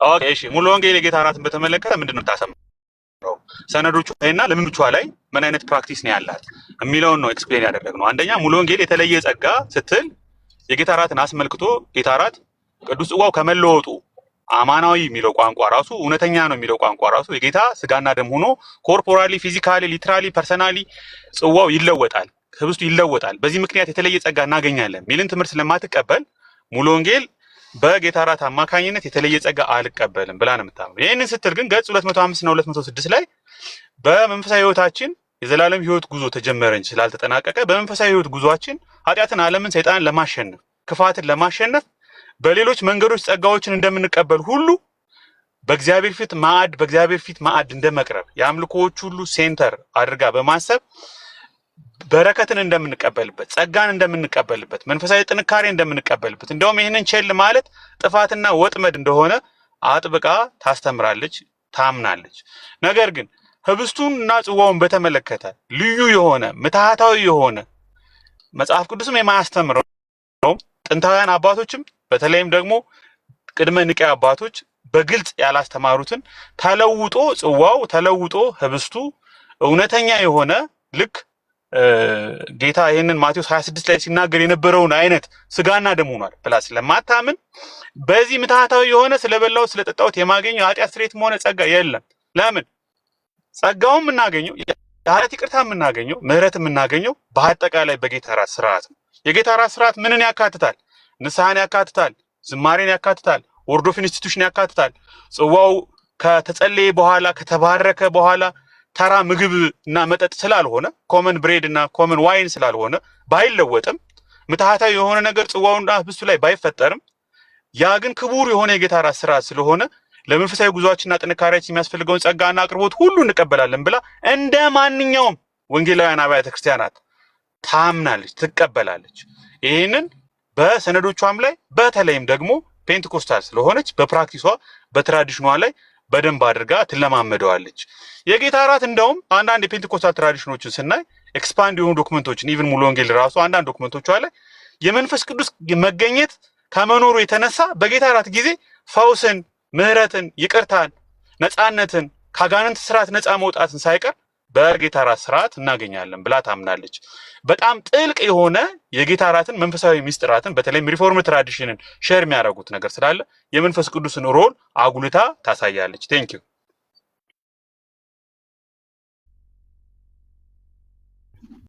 ኦኬ እሺ፣ ሙሉ ወንጌል የጌታ እራትን በተመለከተ ምንድነው የምታስተምረው? ሰነዶቹ እና ልምምዶቿ ላይ ምን አይነት ፕራክቲስ ነው ያላት የሚለውን ነው ኤክስፕሌን ያደረግነው። አንደኛ ሙሉ ወንጌል የተለየ ጸጋ ስትል የጌታ እራትን አስመልክቶ ጌታ እራት ቅዱስ ጽዋው ከመለወጡ አማናዊ የሚለው ቋንቋ ራሱ እውነተኛ ነው የሚለው ቋንቋ ራሱ የጌታ ስጋና ደም ሆኖ ኮርፖራሊ፣ ፊዚካሊ፣ ሊትራሊ፣ ፐርሰናሊ ጽዋው ይለወጣል፣ ህብስቱ ይለወጣል። በዚህ ምክንያት የተለየ ጸጋ እናገኛለን ሚልን ትምህርት ስለማትቀበል ሙሉ ወንጌል በጌታ እራት አማካኝነት የተለየ ጸጋ አልቀበልም ብላ ነው የምታምነው። ይህንን ስትል ግን ገጽ 205 እና 206 ላይ በመንፈሳዊ ህይወታችን የዘላለም ህይወት ጉዞ ተጀመረ እንጂ ስላልተጠናቀቀ በመንፈሳዊ ህይወት ጉዟችን ኃጢአትን፣ ዓለምን፣ ሰይጣንን ለማሸነፍ ክፋትን ለማሸነፍ በሌሎች መንገዶች ጸጋዎችን እንደምንቀበል ሁሉ በእግዚአብሔር ፊት ማዕድ እንደመቅረብ የአምልኮዎች ሁሉ ሴንተር አድርጋ በማሰብ በረከትን እንደምንቀበልበት፣ ጸጋን እንደምንቀበልበት፣ መንፈሳዊ ጥንካሬ እንደምንቀበልበት እንደውም ይህንን ቸል ማለት ጥፋትና ወጥመድ እንደሆነ አጥብቃ ታስተምራለች፣ ታምናለች። ነገር ግን ህብስቱንና ጽዋውን በተመለከተ ልዩ የሆነ ምትሃታዊ የሆነ መጽሐፍ ቅዱስም የማያስተምረው ጥንታውያን አባቶችም በተለይም ደግሞ ቅድመ ኒቅያ አባቶች በግልጽ ያላስተማሩትን ተለውጦ ጽዋው ተለውጦ ህብስቱ እውነተኛ የሆነ ልክ ጌታ ይህንን ማቴዎስ 26 ላይ ሲናገር የነበረውን አይነት ስጋና ደም ሆኗል ብላ ስለማታምን በዚህ ምትሃታዊ የሆነ ስለበላው ስለጠጣሁት የማገኘው የኃጢአት ስርየትም ሆነ ጸጋ የለም። ለምን? ጸጋውን የምናገኘው የኃጢአት ይቅርታ የምናገኘው ምህረት የምናገኘው በአጠቃላይ በጌታ እራት ስርዓት ነው። የጌታ እራት ስርዓት ምንን ያካትታል? ንስሐን ያካትታል፣ ዝማሬን ያካትታል፣ ወርድ ኦፍ ኢንስቲትዩሽን ያካትታል። ጽዋው ከተጸለየ በኋላ ከተባረከ በኋላ ተራ ምግብ እና መጠጥ ስላልሆነ ኮመን ብሬድ እና ኮመን ዋይን ስላልሆነ ባይለወጥም ምትሃታዊ የሆነ ነገር ጽዋውና ህብስቱ ላይ ባይፈጠርም ያ ግን ክቡር የሆነ የጌታ እራት ስርዓት ስለሆነ ለመንፈሳዊ ጉዟችንና ጥንካሬያችን የሚያስፈልገውን ጸጋና አቅርቦት ሁሉ እንቀበላለን ብላ እንደ ማንኛውም ወንጌላውያን አብያተ ክርስቲያናት ታምናለች፣ ትቀበላለች። ይህንን በሰነዶቿም ላይ በተለይም ደግሞ ፔንቴኮስታል ስለሆነች በፕራክቲሷ በትራዲሽኗ ላይ በደንብ አድርጋ ትለማመደዋለች። የጌታ እራት እንደውም አንዳንድ የፔንቴኮስታል ትራዲሽኖችን ስናይ ኤክስፓንድ የሆኑ ዶክመንቶችን ኢቭን ሙሉ ወንጌል ራሱ አንዳንድ ዶክመንቶቿ ላይ የመንፈስ ቅዱስ መገኘት ከመኖሩ የተነሳ በጌታ እራት ጊዜ ፈውስን፣ ምህረትን፣ ይቅርታን፣ ነፃነትን፣ ከአጋንንት ስርዓት ነፃ መውጣትን ሳይቀር በጌታ እራት ስርዓት እናገኛለን ብላ ታምናለች። በጣም ጥልቅ የሆነ የጌታ እራትን መንፈሳዊ ሚስጥራትን በተለይም ሪፎርም ትራዲሽንን ሼር የሚያደርጉት ነገር ስላለ የመንፈስ ቅዱስን ሮል አጉልታ ታሳያለች። ቴንክ ዩ